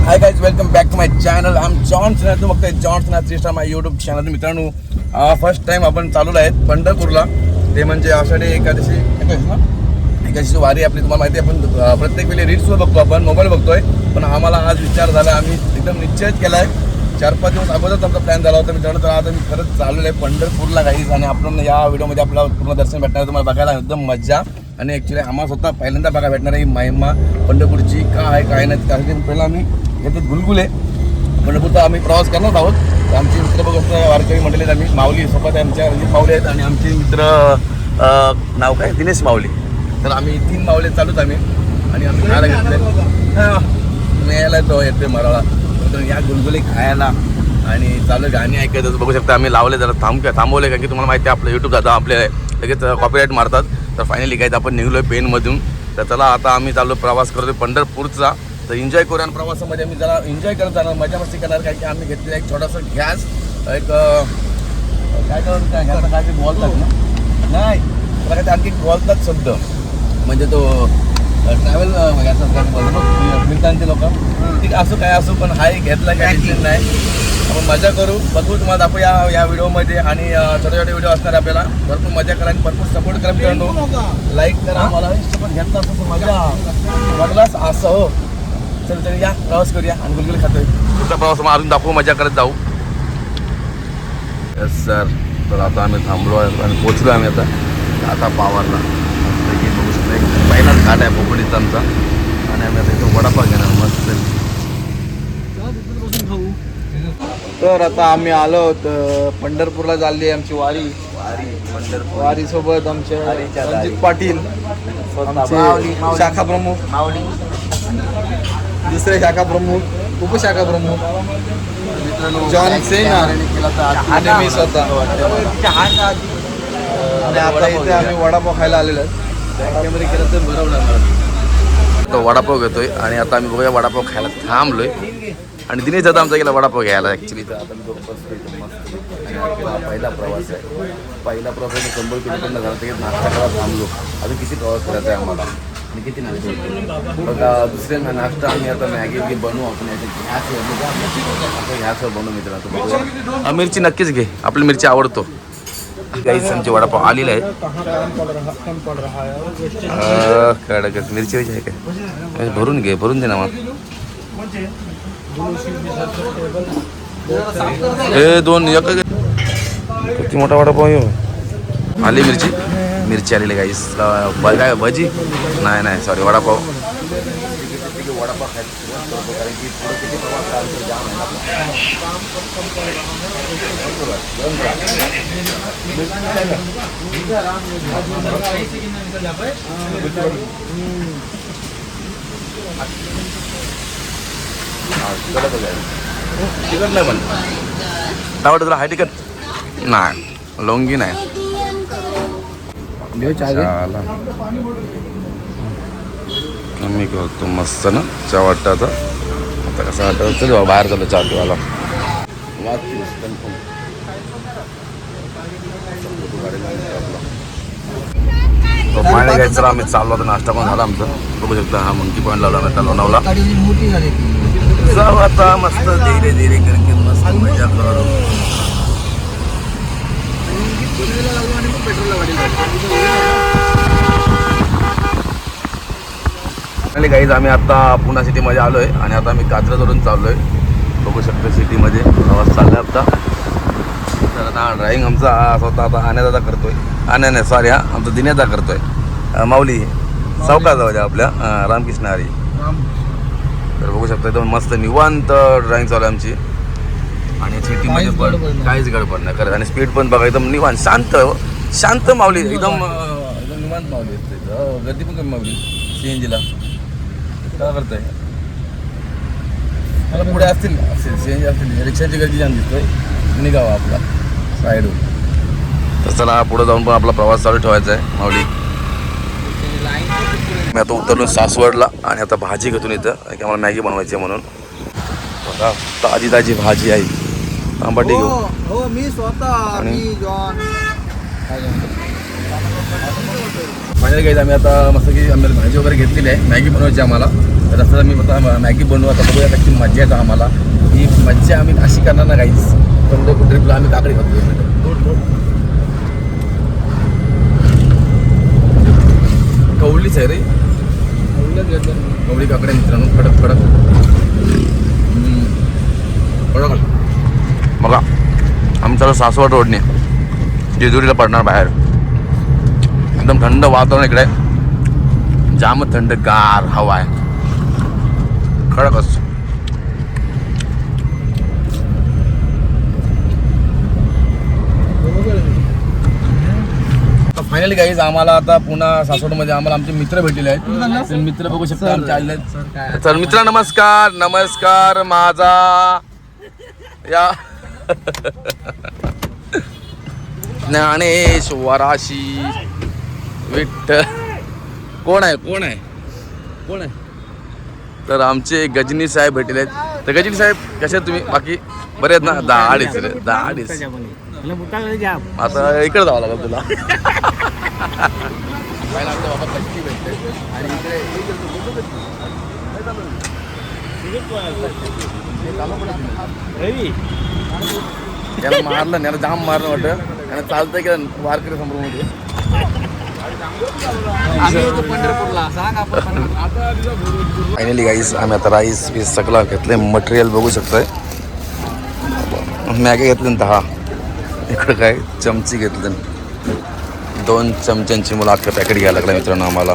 High guys, welcome back to my channel. I am John Sinha. तू बघताय John Sinha 3 star my YouTube channel. मित्रांनो, first time आपण चालवलो आहेत पंढरपूरला. ते म्हणजे आषाढी एकादशी वारी आपली तुम्हाला माहिती आहे. आपण प्रत्येक वेळी रील्सवर बघतो, आपण मोबाईल बघतोय. पण आम्हाला आज विचार झाला, आम्ही एकदम निश्चयच केला आहे. 4-5 दिवस अगोदरच आमचा प्लॅन झाला होता. मित्रांनो, तर आता मी खरंच चाललेलो आहे पंढरपूरला गाईज. आणि आपण या व्हिडिओमध्ये आपल्याला पूर्ण दर्शन भेटणार आहे. तुम्हाला बघायला एकदम मजा. आणि ॲक्च्युली आम्हाला स्वतः पहिल्यांदा बघायला भेटणार आहे ही महिमा पंढरपूरची काय आहे काय नाही. त्यासाठी पहिला आम्ही येतात गुलगुले पंढरपूरचा आम्ही प्रवास करणार आहोत. तर आमचे मित्र बघत वारकरी मंडळी आहेत. आम्ही माऊली सोबत आहे, आमच्या रणजित माऊली आहेत आणि आमचे मित्र नाव काय दिनेश माऊली. तर आम्ही 3 माऊले चालूच आम्ही. आणि आम्ही खायला घेतले यायला तो येते मराळा. तर या गुलगुले खायला आणि चालू गाणी ऐकायचं बघू शकता. आम्ही लावले जरा थांबवले, कारण की तुम्हाला माहिती आहे आपलं यूट्यूब जातं आपले लगेच कॉपीराईट मारतात. तर फायनली काय आपण निघलो आहे पेनमधून. तर चला आता आम्ही चाललो प्रवास करतो पंढरपूरचा. तर एन्जॉय करूया. आणि प्रवासामध्ये आम्ही जरा एन्जॉय करत जाणार, मजा मस्ती करणार. काय की आम्ही घेतलेला एक छोटासा गॅस, एक काय करत काय ते बोलतात ना, नाही मला काय ते आणखी बोलतात शब्द, म्हणजे तो ट्रॅव्हल मिळतात ते लोक. ठीक असो काय असो, पण हा एक घेतला काय टेन्शन नाही. आपण मजा करू, बघू तुम्हाला दाखवू या व्हिडिओमध्ये. आणि छोटे छोटे व्हिडिओ असणार आपल्याला. भरपूर मजा करा आणि भरपूर सपोर्ट करा मित्रांनो. लाईक करा. मला पण घेतला असं मजा वाटलाच असं. हो चल चल या प्रवास करूया. आणि गुलगुले खातोय. पुढचा प्रवास मग अजून दाखवू, मजा करत जाऊ. Yes sir. तर आता आम्ही थांबलो आहे आणि पोचलो आम्ही आता पावरला. बघू शकतो एक पहिलाच घाट आहे पोपडीचा आमचा. आणि आम्ही आता इथं वडापाव घेणार मस्त. तर आता आम्ही आलो तर पंढरपूरला चालली आहे आमची वारी. वारी सोबत आमचे रणजित पाटील, शाखा प्रमुख, दुसरे शाखा प्रमुख, उपशाखा प्रमुख जॉन सिन्हा आणि मी स्वतः. आणि आता इथे आम्ही वडापाव खायला आलेलो आहे. बँकेमध्ये केलं तर बरोबर. तो वडापाव घेतोय आणि आता आम्ही बघूया वडापाव खायला थांबलोय. आणि दिनेश दादा आमचा गेला वडापाव घ्यायला ॲक्च्युली. तर आता मी दोघं बसलो इथं मस्त. पहिला प्रवास आहे. पहिला प्रवास आहे. 100 किलोमीटर झाला तरी नाश्ता करायला थांबलो. अजून किती प्रवास करायचा आहे आम्हाला आणि किती नाश्ता. बघा दुसरे नाश्ता आम्ही आता मॅगी बनवू. आपण ह्याच बनवू मित्रांनो. बघूया. मिरची नक्कीच घे, आपली मिरची आवडतो. काही आमचे वडापाव आलेला आहे. कडक मिरची आहे काय, भरून घे, भरून दे ना मग. हे 2 किती मोठा वडापाव आहे. आली मिरची आलेली गाईस. काय भजी नाही सॉरी वडापाव. वडापाव तिकट नाही पण काय वाटतं तुला? हाय तिकट नाही, लोंगी नाही. मी करतो मस्त ना चहा वाटतं. आता कसं वाटतं चल बाहेर चालू चहा पिवायला. पाणी घ्यायचं आम्ही चाललो. आता नाश्ता पण झाला आमचा. बघू शकता हा मंकी पॉईंट लावला मी लोणावला. जाऊ आता मस्त धीरे धीरे करके मस्त मजा करू. गाईज आम्ही आता पुणा सिटीमध्ये आलो आहे. आणि आता आम्ही कात्रजवरून चाललो आहे. बघू शकतो सिटीमध्ये प्रवास चालला आहे आता. तर आता ड्रायव्हिंग आमचा स्वतः आता आण्यादादा करतोय. नाही सॉरी, आमचा दिनेदा करतोय. माऊली सावकार जाऊ द्या आपल्या रामकृष्ण हरी. तर बघू शकता एकदम मस्त निवांत ड्रायव्हिंग चालू आहे आमची. आणि सिटीमध्ये पण काहीच गडबड नाही करत. आणि स्पीड पण बघा एकदम निवांत शांत माऊली. एकदम निवांत माऊली असते. गर्दी पण कमी माऊली. CNGला काय करताय? मला पुढे असतील CNG असतील. रिक्षाची गर्दी जाम दिसतोय. निघावा आपला साईडवर. तर चला पुढे जाऊन पण आपला प्रवास चालू ठेवायचा आहे माऊली. मी आता उतरलो सासवडला. आणि आता भाजी घेतून इथं की आम्हाला मॅगी बनवायची आहे म्हणून. बघा ताजी भाजी आहे. आंबाटी घेऊ. मी स्वतः फायनल घ्यायचं. आम्ही आता मस्त की आम्हाला भाजी वगैरे घेतलेली आहे. मॅगी बनवायची आम्हाला. तर असं मी आता मॅगी बनवू आता बघूया कशी मजा येतं आम्हाला. ही मज्जा आम्ही अशी करणार ना काहीच पंढरपूर ट्रिपला आम्ही काकडी खातो. कवळीच आहे रे, कवळी काकडे मित्रांनो, कडक कडक कडक. बघा आमच्याला सासवड रोडने जेजुरीला पडणार बाहेर. एकदम थंड वातावरण इकडे, जाम थंड गार हवा आहे, कडक असतो. फायनली गाईज आम्हाला आता पुन्हा सासवडमध्ये आम्हाला आमचे मित्र भेटलेले आहेत. मित्र बघू शकता आमचे आलेले आहेत. तर मित्र नमस्कार. नमस्कार माझा या ज्ञानेश्वराशी विठ्ठल. कोण आहे कोण आहे कोण आहे? तर आमचे गजनी साहेब भेटले आहेत. तर गजनी साहेब कसे आहेत तुम्ही? बाकी बरे आहेत ना? 10-10 आता इकडे जावं लागेल तुला. बाबा कशी भेटते आणि याला मारलं, याला जाम मारलं वाटतं. याला चालतंय की वारकरी संभ्रममध्ये. फायनली गाईस आम्ही आता राईस पीस सगळं घेतलंय. मटेरियल बघू शकतोय. मॅगी घेतले 10. इकडं काय चमची घेतलं 2 चमच्यांची. मला अख्खं पॅकेट घ्यायला लागलं मित्रांनो. आम्हाला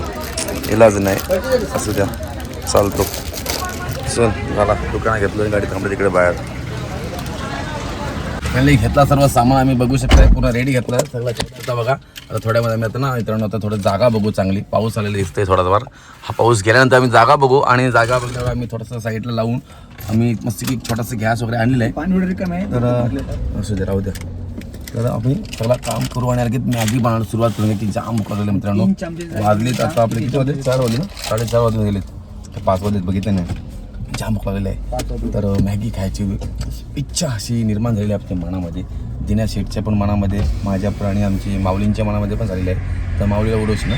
इलाज नाही, असू द्या चालतो. चल झाला, दुकानात घेतलं, गाडी थांबली तिकडे बाहेर. फायनली घेतला सर्व सामान आम्ही बघू शकता. पूर्ण रेडी घेतलं सगळं. होता बघा आता थोड्यामध्ये आम्ही आता ना मित्रांनो आता थोडं जागा बघू. चांगली पाऊस आलेला दिसतंय थोडाफार. हा पाऊस गेल्यानंतर आम्ही जागा बघू आणि जागा बघल्यावर आम्ही थोडंसं साईडला लावून आम्ही मस्त की छोटासा गॅस वगैरे आणलेला आहे. तर असू दे राहू द्या. तर आम्ही सगळं काम करू आणि की मॅगी बनवायला सुरुवात करू. की जाम करलेलं मित्रांनो. वाजलेत आता आपले किती वाजले? 4 वाजले ना? 4:30 वाजले गेलेत. 5 वाजलेत बघितलं नाही. जाम भूक लागलेलं आहे. तर मॅगी खायची इच्छा अशी निर्माण झालेली आहे आपल्या मनामध्ये. दिना शेठच्या पण मनामध्ये, माझ्या पण आणि आमची माऊलींच्या मनामध्ये पण झालेली आहे. तर माऊलीला ओढवशी ना.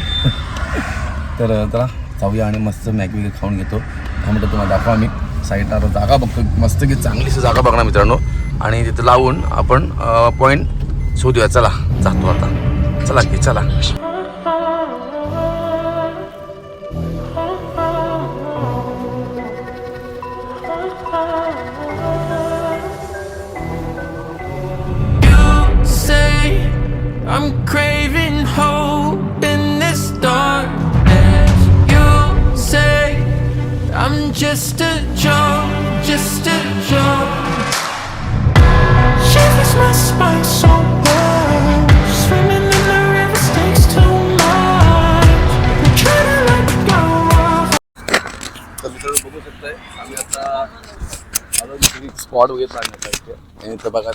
तर चला जाऊया आणि मस्त मॅगी वगैरे खाऊन घेतो. म्हटलं तुम्हाला दाखवा. आम्ही साईडला जागा बघतो, मस्त की चांगलीशी जागा बघणार मित्रांनो. आणि तिथं लावून आपण पॉईंट शोधूया. चला जातो आता. चला की चला. I'm craving hope in this darkness. You say I'm just a joke, just a joke. Shivers my spine so cold. Swimming in the river takes too much. I'm trying to let go of. तर मित्रांनो बघू शकताय आम्ही आता spot वगैरे लागण्याचा इथे. आणि तर बघा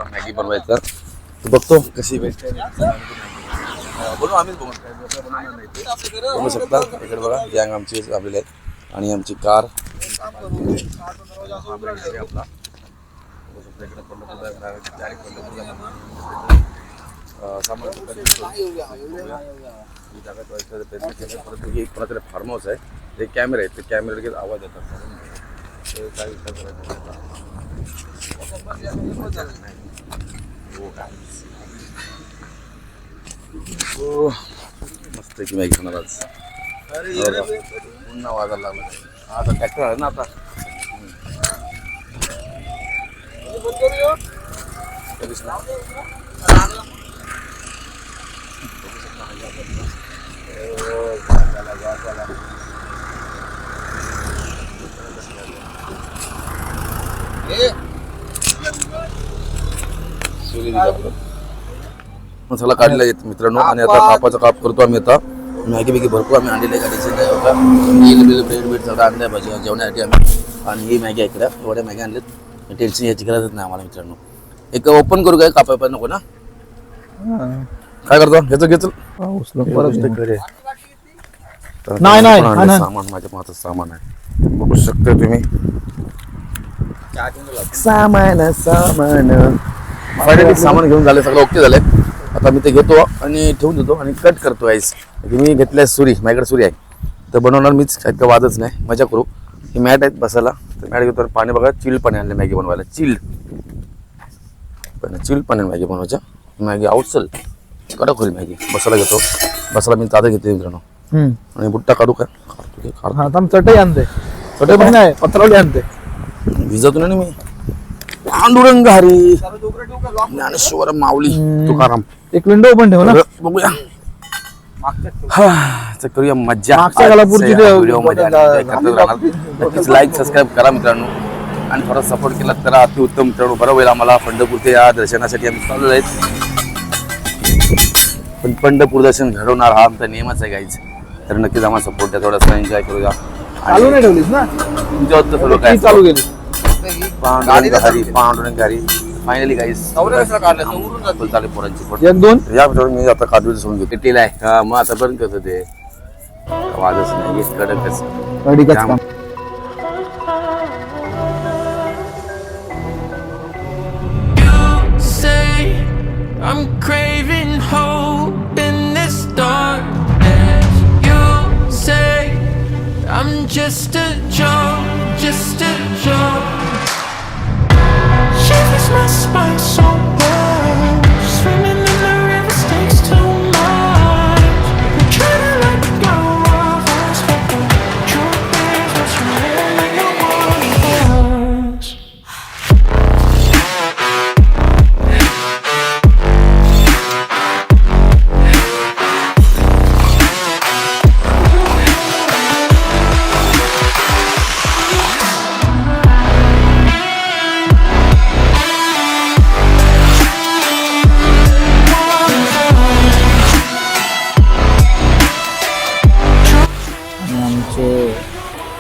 मॅगी बनवायचा. बघतो कशी भेटते. बोलू आम्हीच बघू शकता. इकडे बघा गँग आमची आपलेले आहेत आणि आमची कार आपला फार्म हाऊस आहे. ते कॅमेरा आहेत. ते कॅमेरा आवाज येतात. काय विचार करायचा मस्त की मॅगी खाणार आज. पुन्हा वाजायला लागला. आता ट्रॅक्टर आहे ना आता. मसाला काढलेला आहे मित्रांनो. आणि आता कापाचा काप करतो आम्ही. आता मॅगी बिगी भरपूर आम्ही आणलेली आहे. गाडीचे काय होता ब्रेड बीड सगळं आणलं पाहिजे जेवण्यासाठी आम्ही. आणि ही मॅगी आहे इकडे. एवढ्या मॅगी आणल्यात. टेन्शन याची गरजच नाही आम्हाला मित्रांनो. एक ओपन करू काय? कापाय पण नको ना? काय करतो? ह्याचं घेतलं नाही. सामान माझ्या मात्र सामान आहे. बघू शकता तुम्ही. सामान सामान घेऊन झाले. सगळं ओके झालंय. आता मी ते घेतो आणि ठेवून देतो आणि कट करतो आईस. मी घेतल्या सुरी. माझ्याकडे सुरी आहे. तर बनवणार मीच, काही काही वादच नाही, मजा करू. ही मॅट आहेत बसायला, तर मॅट घेतो. पाणी बघा, चिल्ड पाणी आणलं मॅगी बनवायला, चिल्ड पाणी मॅगी बनवायच्या. मॅगी आवडसल कडक होईल मॅगी. बसायला घेतो, बसायला मी ताजा घेते मित्रांनो. आणि बुट्टा काढू का? चटई आणते, चटई पण नाही पत्रावली आणते. भिजवतो ना मी. पांडुरंग हरी ज्ञानेश्वर माऊली तुकाराम. एक विंडो ओपन ठेव ना. बघूया, तर करूया मज्जा. मागच्या कालापूरची व्हिडिओ मध्ये नक्कीच लाईक सबस्क्राईब करा मित्रांनो, आणि थोडा सपोर्ट केला तर अतिउत्तम मित्रांनो. बरं होईल आम्हाला. पंढरपूर ते या दर्शनासाठी आम्ही चाललो आहेत, पण पंढरपूर दर्शन घडवणार हा आमचा नियमच आहे गाईज. तर नक्कीच आम्हाला सपोर्ट द्या, थोडासा एन्जॉय करूया. चालू नाही ठेवलीस ना, तुमच्या होतं सर्व काय चालू केली. पांडुरंग हरी फायनली गाईज चालेल पोरांची. एक दोन या मित्रांनो, मी आता काजू सोडून घेतो. टेल आहे हा, मग आता बंद करतो ते. आवाजच नाही येत, कडकच. कडीकच काम. Say I'm craving hope in this darkness. You say I'm just a joke. Shivers my spine so bad. Swimming in the river stakes too much. I'm trying to let go of us, but the truth is what's really going on.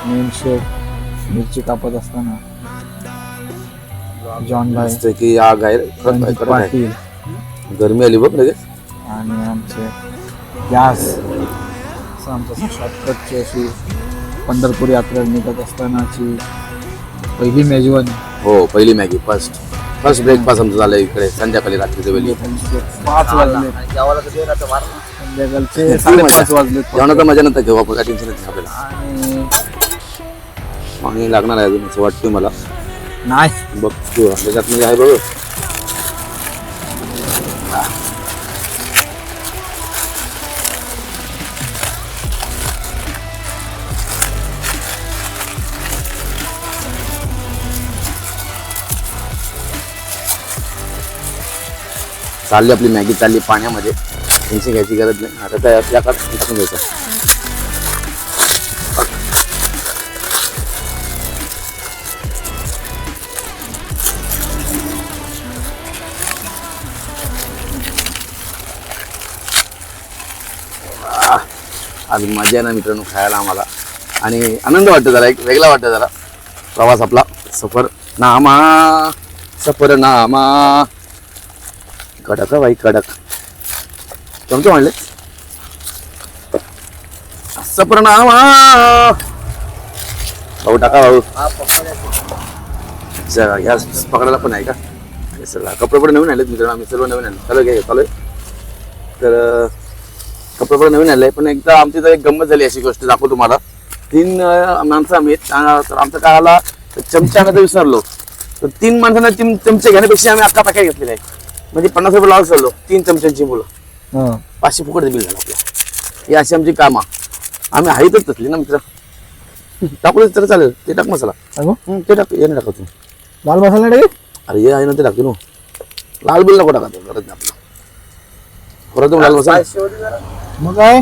Main chef मिरची कापत असताना John भाई मस्त की आग आहे, रणजित पाटील गरमी आली बघ लगेच. आणि आमचे गॅस असं आमचं शॉर्टकटची अशी पंढरपूर यात्रा निघत असतानाची पहिली मेजवानी. हो, पहिली मॅगी, फर्स्ट ब्रेकफास्ट आमचं झालं इकडे संध्याकाळी रात्रीच्या वेळी. 5 वाजले, संध्याकाळचे 5:30 वाजले. जेवणाचा मजा नंतर घेऊ आपण, काय टेन्शन नाही आपल्याला. आणि पाणी लागणार आहे अजून असं वाटतं मला. नाही बघ तू त्याच्यात म्हणजे आहे बघ. चालली आपली मॅगी, चालली पाण्यामध्ये. टेन्शन घ्यायची गरज नाही. आता त्या या टाकून घ्यायचं. आज मजा आहे ना मित्रांनो खायला आम्हाला, आणि आनंद वाटतो जरा, एक वेगळा वाटतं जरा. प्रवास आपला सफरनामा कडक बाई कडक. चमचे म्हणले सफरनामा. भाऊ टाका भाऊ. गॅस पकडायला पण आहे का? सर कपडे पण नवीन आलेत मित्रांनो, आम्ही सर्व नवीन आले. चालू घ्या चालू. तर कपडे पण नवीन आले, पण एकदा आमची तर एक गंमत झाली अशी गोष्ट दाखवतो तुम्हाला. 3 माणसं आम्ही, तर आमचं काय आला चमचा आणायचं विसरलो. तर 3 माणसांना चमचे घेण्यापेक्षा आम्ही अख्खा पॅकेट घेतलेला आहे. म्हणजे 50 रुपये लावून चाललो 3 चमच्यांची मुलं. 500 फुकट बिल झालं आपल्या. ही अशी आमची कामं. आम्ही हाईतच तसली ना मित्र. टाकू तर चालेल. ते टाक मसाला. ते टाक, याने टाका तू. लाल मसाला टाक. अरे हे आहे ना ते टाकतो ना. लाल बिल नको टाका, गरज नाही आपलं. परत लाल मसाला मग काय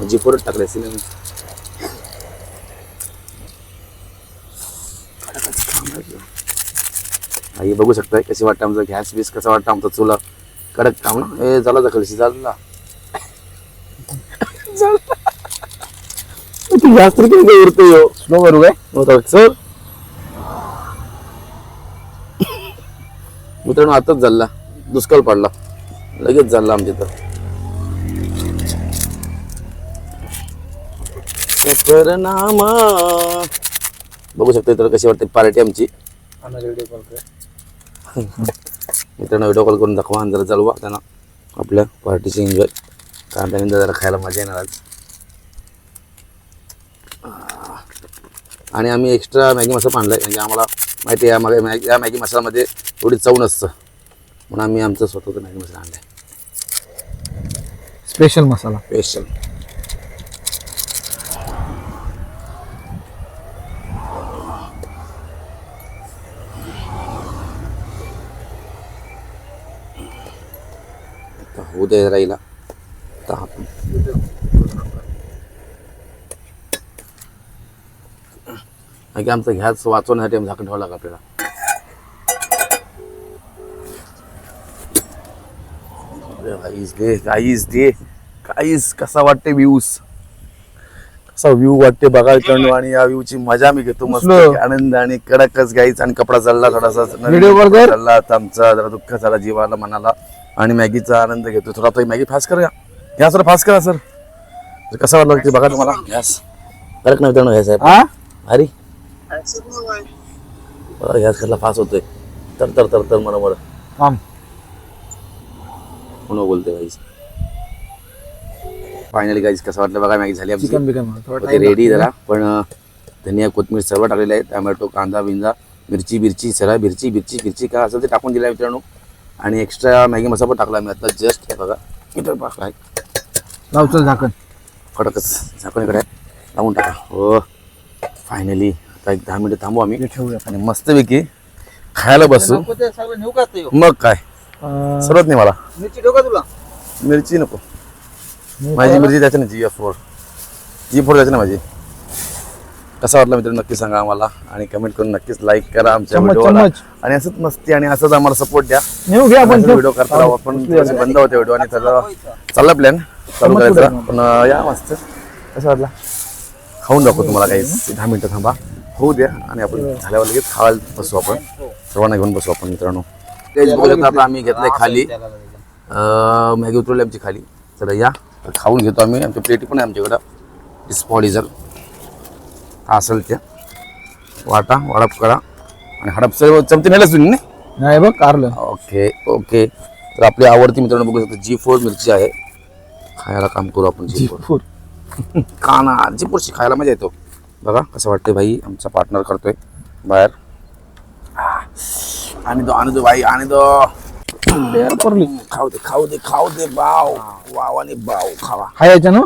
जी परत टाकले असेल. आई बघू शकताय कशी वाटतं आमचं गॅस बीस, कसं वाटतं आमचं चुला. कडक काम ना. हे झाला कळशी झाला. तू गॅस तरी किती उरतो. स्लो करू काय सर मित्रांनो, आताच झाला दुष्काळ पडला, लगेच झाला आमच्या तर. सफरनामा बघू शकता तर कशी वाटते पार्टी आमची. मित्रांनो व्हिडिओ कॉल करून दाखवा, जरा चालवा त्यांना आपल्या पार्टीची एन्जॉय. कारण त्यांनी जरा खायला मजा येणार आज. आणि आम्ही एक्स्ट्रा मॅगी मसाला आणलाय म्हणजे आम्हाला माहिती आहे या मॅगी मसाल्यामध्ये थोडी चव नसतं म्हणून आम्ही आमचं स्वतःचं मॅगी मसाला आणलाय स्पेशल मसाला. स्पेशल. होऊ दे राहिला आमचा गॅस वाचवण्यासाठी आम्ही झाकण ठेवावं लागलं आपल्याला. काहीच कसा वाटते व्ह्यूज कसा व्ह्यू वाटते बघा मित्रांनो आणि या व्ह्यूची मजा मी घेतो मस्त आनंद आणि कडकच गाईच आणि कपडा चालला थोडासा चालला आता आमचा जरा दुःख झाला जीवाला मनाला आणि मॅगीचा आनंद घेतो थोडा तो मॅगी फास्ट करूया गॅस थोडा फास्ट करा सर कसा वाटलं ते बघा तुम्हाला गॅस कडक नाही मित्रांनो गॅस आहे अरे गॅस कसला फास्ट होतोय तर तर तर तर मला म्हणून बोलते गाईस. फायनली गाईस कसं वाटलं बघा मॅगी झाली आमची रेडी जरा पण धनिया कोथमीर सर्व टाकलेलं आहे टोमॅटो कांदा बिंदा मिरची सगळ्या मिरची काय असेल ते टाकून दिलं आहे मित्रांनो आणि एक्स्ट्रा मॅगी मसाला पण टाकला मी आता जस्ट बघा इथं टाकला लावचं झाकण कडकच झाकण इकडे लावून टाका हो फायनली आता एक 10 मिनिटं थांबू आम्ही ठेवूया आणि मस्तपैकी खायला बसू मग काय सर्वच नाही मला मिरची नको माझी मिरची द्यायची ना G4 द्यायची ना माझी कसा वाटला मित्र नक्की सांगा आम्हाला आणि कमेंट करून नक्कीच लाईक करा आमच्या व्हिडिओला आणि असंच मस्ती आणि असंच आम्हाला सपोर्ट द्या व्हिडिओ करता राहू आपण बंद होते व्हिडिओ आणि त्याचा चालला प्लॅन चालू करायचा पण या मस्त कसा वाटला खाऊन दाखवू तुम्हाला काही 10 मिनिटं थांबा होऊ द्या आणि आपण झाल्यावर लगेच खायला बसू आपण सर्वांना घेऊन बसू आपण मित्रांनो आता आम्ही घेतलंय खाली मॅगी उतरवली आमची खाली तर या खाऊन घेतो आम्ही आमच्या प्लेटी पण आहे आमच्याकडं डिस्पॉडिझर असेल त्या वाडप करा आणि हडप सर्व चमचे नेलंच तुम्ही नाही बघ कारलं. ओके तर आपली आवडती मित्रांनो बघू शकतो G4 मिरची आहे खायला काम करू आपण G4 काना G4ची खायला मजा येतो बघा कसं वाटतंय भाई आमचा पार्टनर करतोय बाहेर आणि दो भाई आणि दो खाऊ दे बाव वाव आणि बाव खावा खायच्या ना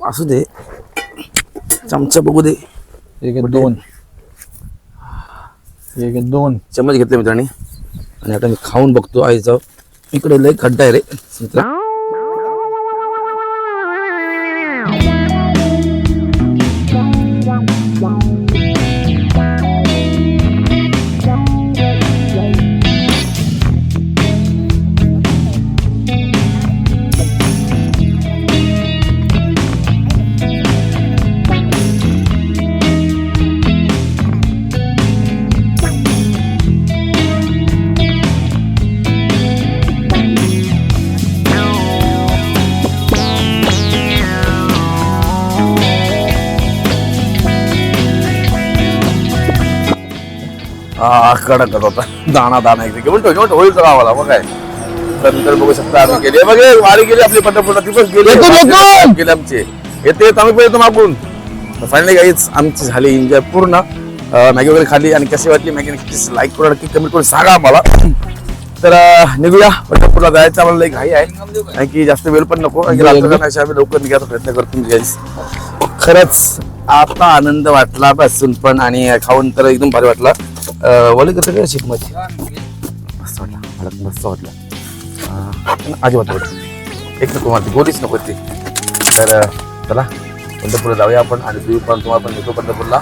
असू दे चमचा बघू दे 1 2 चम्मच घेतले मित्रांनी आणि आता मी खाऊन बघतो आईचा इकडे लय खड्डा आहे रे कडक होता दाणा इकडे घेऊन होईल तर आम्हाला मग काय तर मित्र बघू शकता आम्ही गेली बघ वारी गेली आपली पंढरपूरला ती पण गेली आमची येते आम्ही पण येतो मागून फायनली काहीच आमची झाली एन्जॉय पूर्ण मॅगी वगैरे खाली आणि कशी वाटली मॅगी नक्कीच लाईक करा नक्की कमेंट करून सांगा आम्हाला तर निघूया पंढरपूरला जायचं आम्हाला लई घाई आहे कारण की जास्त वेळ पण नको आम्ही लवकर निघायचा प्रयत्न करतो गाईस खरंच आता आनंद वाटला बसून पण आणि खाऊन तर एकदम भारी वाटला वली कसं काय शिकमत मस्त वाटला मला मस्त वाटलं अजिबात वाटलं एक नको माझी गोलीच नको ती तर चला पंढरपूरला जाऊया आपण आणि तुम्ही पण तुम्हाला पण घेतो पंढरपूरला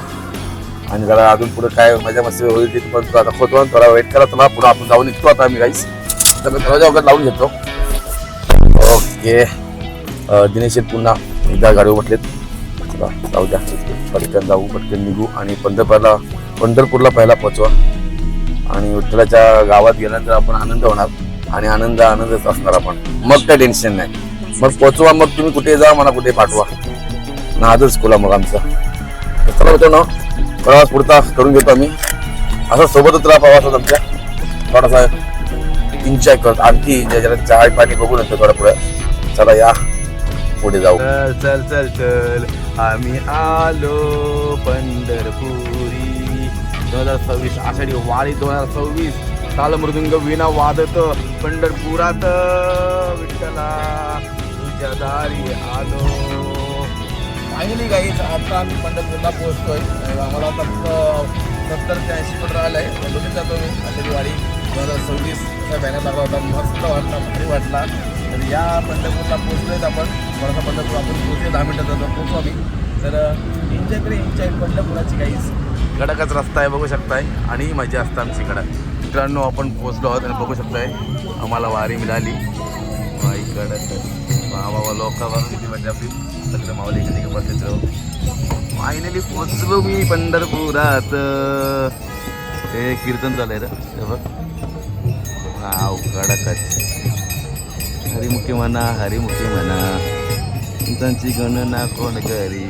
आणि जरा अजून पुढे काय मजा मस्ती होईल ते पण तुला दाखवतो थोडा वेट करा चला पुढे आपण जाऊन निघतो आता आम्ही काहीच तर दरवाजा वगैरे लावून घेतो ओके दिनेश पुन्हा एकदा गाडीवर म्हटलेत चला जाऊ द्या पटकन जाऊ पटकन निघू आणि पंढरपूरला पहिला पोचवा आणि विठ्ठलाच्या गावात गेल्यानंतर आपण आनंद होणार आणि आनंदच असणार आपण मग काय टेन्शन नाही मग पोचवा मग तुम्ही कुठे जा मला कुठे पाठवा नादच खोला मग आमचा चला होतो ना प्रवास पुढचा करून घेतो आम्ही असं सोबतच राहा प्रवासात आमच्या थोडासा एन्जॉय करतो आणखी एन्जॉय चहा पाणी बघून येतो थोडं पुढे चला या पुढे जाऊ चल आम्ही आलो पंढरपुरी 2026 आषाढी वारी 2026 ताल मृदुंग विना वादत पंढरपुरात विठ्ठला तुझ्या दारी आलो. फायनली गाईज आता आम्ही पंढरपूरला पोहोचतोय. आम्हाला आता फक्त 70 ते 80 मीटर आलं आहे. बघित जातो मी आषाढी वारी 2026 असा बॅनर लागला होता. मस्त वाटला, भारी वाटला. तर या पंढरपूरला पोहोचलोय आपण. थोडासा पंढरपूर आपण पोहोचले 10 मिनिटात पोहोचू आम्ही. तर एन्जॉय पंढरपुराची गाईज. कडकच रस्ता आहे बघू शकताय आणि मजा असतं आमची कडक. मित्रांनो आपण पोहोचलो आहोत आणि बघू शकताय आम्हाला वारी मिळाली. वाई कडक बाबा लोकांवर किती मजा आपली. सगळं मावली किती बसायचं. फायनली पोहोचलो मी पंढरपुरात. हे कीर्तन झालंय रे बघ. वाव कडकच. हरिमुखी म्हणा हरिमुखी म्हणा त्यांची गणना कोण करी.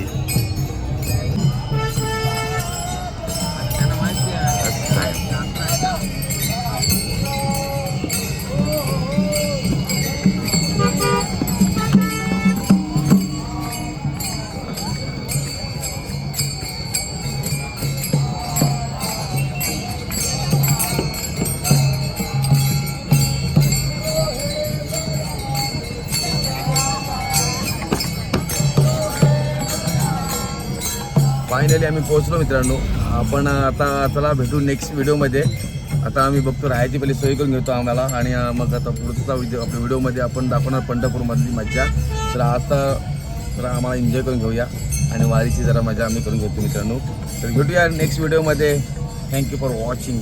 फायनली आम्ही पोहोचलो मित्रांनो. आपण आता चला भेटू नेक्स्ट व्हिडिओमध्ये. आता आम्ही बघतो राहायची पहिली सोय करून घेतो आम्हाला आणि मग आता पुढचा आपल्या व्हिडिओमध्ये आपण दाखवणार पंढरपूरमधली मज्जा. तर आता जरा आम्हाला एन्जॉय करून घेऊया आणि वारीची जरा मजा आम्ही करून घेतो मित्रांनो. तर भेटूया नेक्स्ट व्हिडिओमध्ये. Thank you for watching.